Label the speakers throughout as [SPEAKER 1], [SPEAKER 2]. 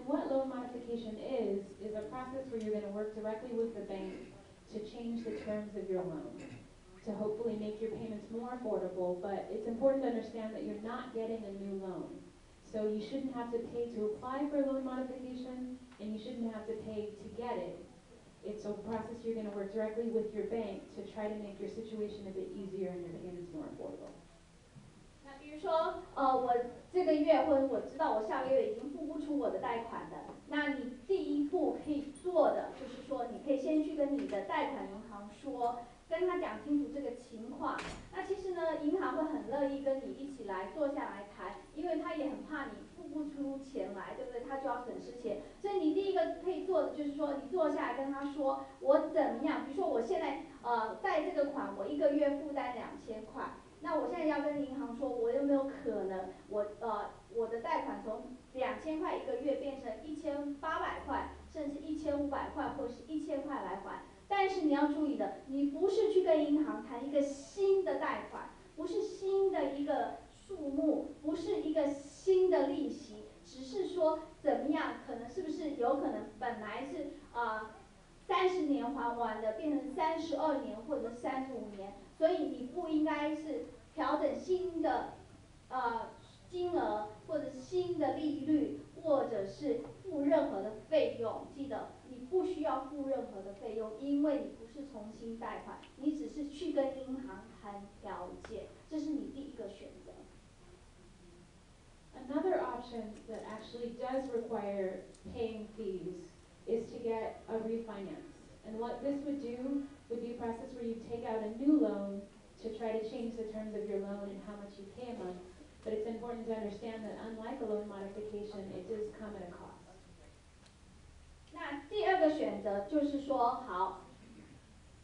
[SPEAKER 1] what loan modification is a process where you're going to work directly with the bank to change the terms of your loan, to hopefully make your payments more affordable, but it's important to understand that you're not getting a new loan. So you shouldn't have to pay to apply for loan modification, and you shouldn't have to pay to get it. It's a process you're going to work directly with your bank to try to make your situation a bit easier and your payments more affordable.
[SPEAKER 2] 那比如说，我这个月或者我知道我下个月已经付不出我的贷款的，那你第一步可以做的就是说，你可以先去跟你的贷款银行说，跟他讲清楚这个情况。那其实呢，银行会很乐意跟你一起来坐下来谈，因为他也很怕你付不出钱来，对不对？他就要损失钱。所以你第一个可以做的就是说，你坐下来跟他说，我怎么样？比如说我现在贷这个款，我一个月负担2000块。那我现在要跟银行说，我有没有可能我的贷款从2000块一个月变成1800块，甚至1500块或者是1000块来还？但是你要注意的，你不是去跟银行谈一个新的贷款，不是新的一个数目，不是一个新的利息，只是说怎么样，可能是不是有可能本来是30年还完的，变成32年或者35年。所以你不应该是调整新的金额，或者新的利率，或者是付任何的费用。记得你不需要付任何的费用，因为你不是重新贷款，你只是去跟银行谈条件，这是你第一个选择。
[SPEAKER 1] Another option that actually does require paying fees is to get a refinance. And what this would do would be a process where you take out a new loan to try to change the terms of your loan and how much you pay a month. But it's important to understand that unlike a loan modification, it does come at a cost.
[SPEAKER 2] 那第二个选择就是说，好，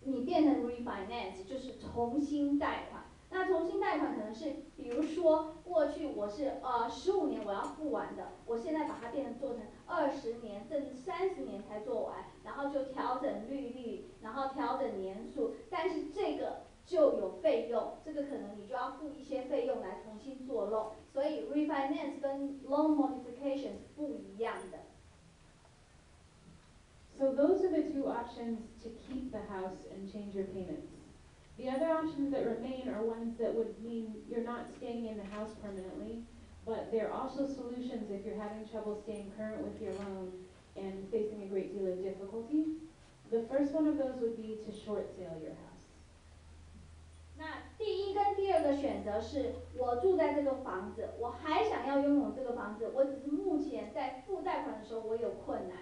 [SPEAKER 2] 你变成 refinance， 就是重新贷款。那重新贷款可能是，比如说过去我是15年我要付完的，我现在把它变成做成20年甚至30年才做完，然后就调整利率，然后调整年数，但是这个就有费用，这个可能你就要付一些费用来重新做 loan， 所以 refinance 跟 loan modification 是不一样的。
[SPEAKER 1] So those are the two options to keep the house and change your payments. The other options that remain are ones that would mean you're not staying in the house permanently, but they're also solutions if you're having trouble staying current with your loan and facing a great deal of difficulty. The first one of those would be to short sale your house.
[SPEAKER 2] 那第一跟第二个选择是，我住在这个房子，我还想要拥有这个房子，我只是目前在付贷款的时候我有困难。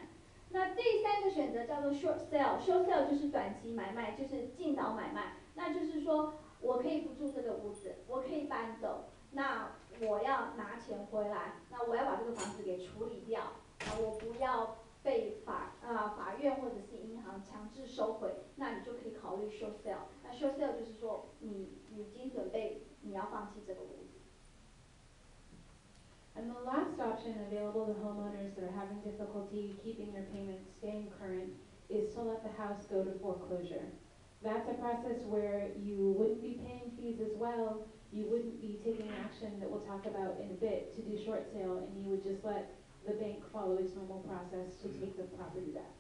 [SPEAKER 2] 那第三个选择叫做 short sale，short sale 就是短期买卖，就是尽早买卖。那就是说我可以不住这个屋子，我可以搬走，那我要拿钱回来，那我要把这个房子给处理掉，我不要被法院或者是银行强制收回，那你就可以考虑 short sale。那 short sale 就是说你已经准备你要放弃这个屋子。
[SPEAKER 1] And the last option available to homeowners that are having difficulty keeping their payments, staying current, is to let the house go to foreclosure. That's a process where you wouldn't be paying fees as well, you wouldn't be taking action that we'll talk about in a bit to do short sale, and you would just let the bank follow its normal process to take the property back.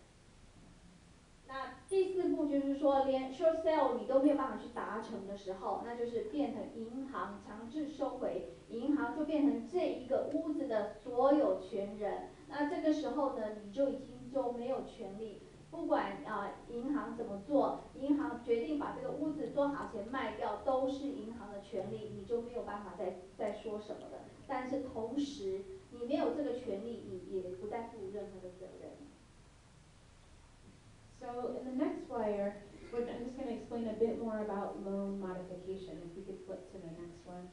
[SPEAKER 2] 那第四步就是说，连 short sale 你都没有办法去达成的时候，那就是变成银行强制收回，银行就变成这一个屋子的所有权人。那这个时候呢，你就已经就没有权利，不管银行怎么做，银行决定把这个屋子多少钱卖掉，都是银行的权利，你就没有办法再说什么了。但是同时，你没有这个权利，你也不再负任何的责任。
[SPEAKER 1] So in the next flyer, I'm just going to explain a bit more about loan modification. If we could flip to the next one.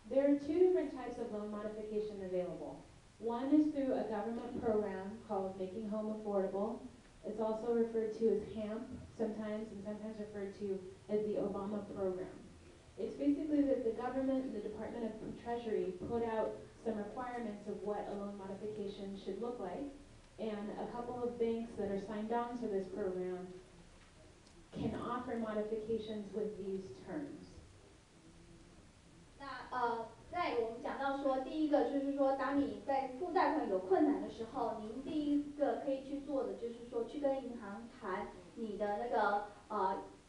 [SPEAKER 1] There are two different types of loan modification available. One is through a government program called Making Home Affordable. It's also referred to as HAMP sometimes, and sometimes referred to as the Obama program. It's basically that the government, the Department of Treasury, put out some requirements of what a loan modification should look like, and a couple of banks that are signed on to this program can offer modifications with these terms.
[SPEAKER 2] 那在我们讲到说，第一个就是说，当你在付贷款有困难的时候，您第一个可以去做的就是说，去跟银行谈你的那个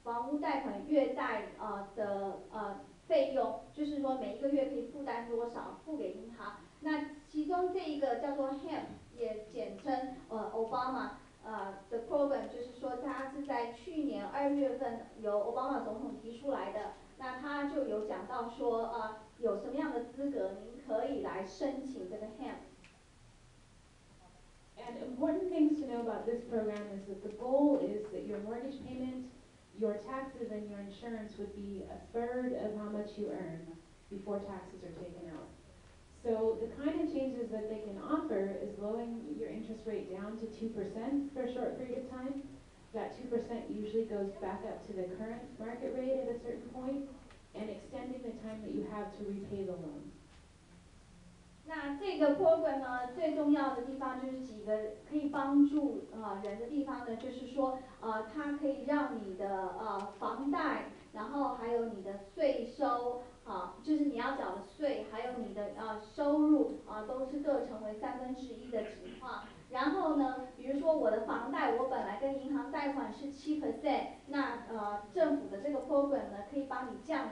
[SPEAKER 2] 房屋贷款月贷的费用，就是说每一个月可以负担多少，付给银行。那其中这一个叫做 HEM， 也简称Obama。的 program 就是说，它是在去年2月份由奥巴马总统提出来的。那他就有讲到说，有什么样的资格您可以来申请这个 HEM。And
[SPEAKER 1] important things to know about this program is that the goal is that your mortgage payment, your taxes, and your insurance would be a third of how much you earn before taxes are taken out. So the kind of changes that they can offer is lowering your interest rate down to 2% for a short period of time. That 2% usually goes back up to the current market rate at a certain point, and extending the time that you have to repay the loan.
[SPEAKER 2] 那这个 program 呢，最重要的地方就是几个可以帮助人的地方呢，就是说它可以让你的房贷，然后还有你的税收就是你要缴的税，还有你的收入都是各成为1/3的情况。然后呢，比如说我的房贷，我本来跟银行贷款是7%，那政府的这个 program 呢，可以帮你降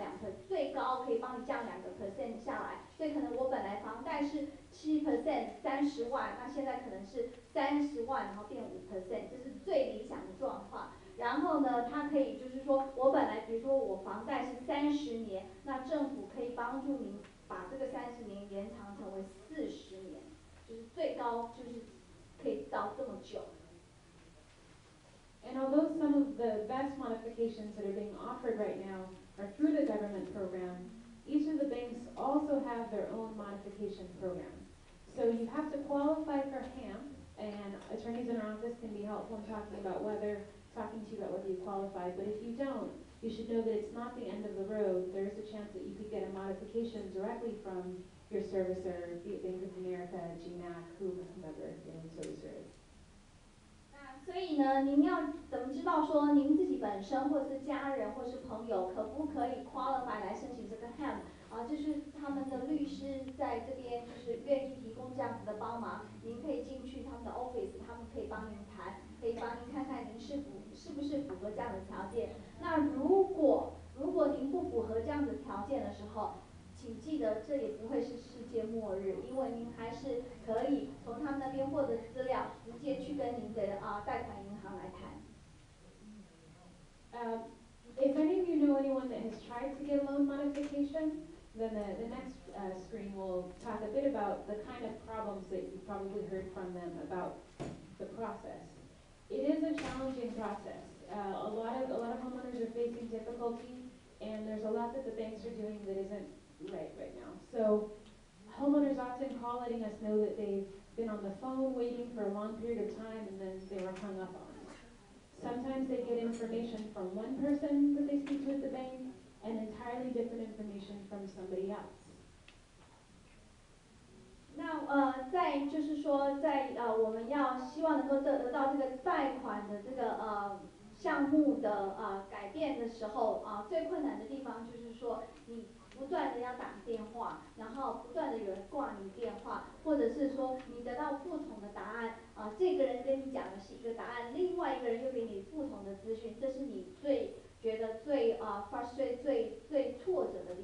[SPEAKER 2] 最高可以帮你降2% 下来，所以可能我本来房贷是7% 30万，那现在可能是30万，然后变5%，这是最理想的状况。然后呢，它可以就是说我本来比如说我房贷是30年，那政府可以帮助您把这个30年延长成为40年，就是最高就是可以到这么久。
[SPEAKER 1] And although some of the best modifications that are being offered right now are through the government program, each of the banks also have their own modification program. So you have to qualify for HAMP, and attorneys in our office can be helpful in talking to you about whether you qualify. But if you don't, you should know that it's not the end of the road. There's a chance that you could get a modification directly from your servicer, be it Bank of America, GMAC, whomever your servicer is.
[SPEAKER 2] 所以呢，您要怎么知道说您自己本身或是家人或是朋友可不可以 qualify 来申请这个 HEM 就是他们的律师在这边就是愿意提供这样子的帮忙，您可以进去他们的 office， 他们可以帮您谈，可以帮您看看您是不是符合这样的条件。那如果您不符合这样的条件的时候，请记得，这也不会是世界末日，因为您还是可以从他们那边获得资料，直接去跟您的贷款银行来谈。
[SPEAKER 1] If any of you know anyone that has tried to get loan modification, then the next screen will talk a bit about the kind of problems that you've probably heard from them about the process. It is a challenging process. A lot of homeowners are facing difficulty, and there's a lot that the banks are doing that isn't right now. So homeowners often call letting us know that they've been on the phone waiting for a long period of time and then they were hung up on. Sometimes they get information from one person that they speak to at the bank and entirely different information from somebody else.
[SPEAKER 2] 那在就是说，在我们要希望能够得到这个贷款的这个项目的改变的时候最困难的地方就是说你不断的要打电话，然后不断的有人挂你电话，或者是说你得到不同的答案这个人跟你讲的是一个答案，另外一个人又给你不同的资讯，这是你觉得最frustrate 最挫折的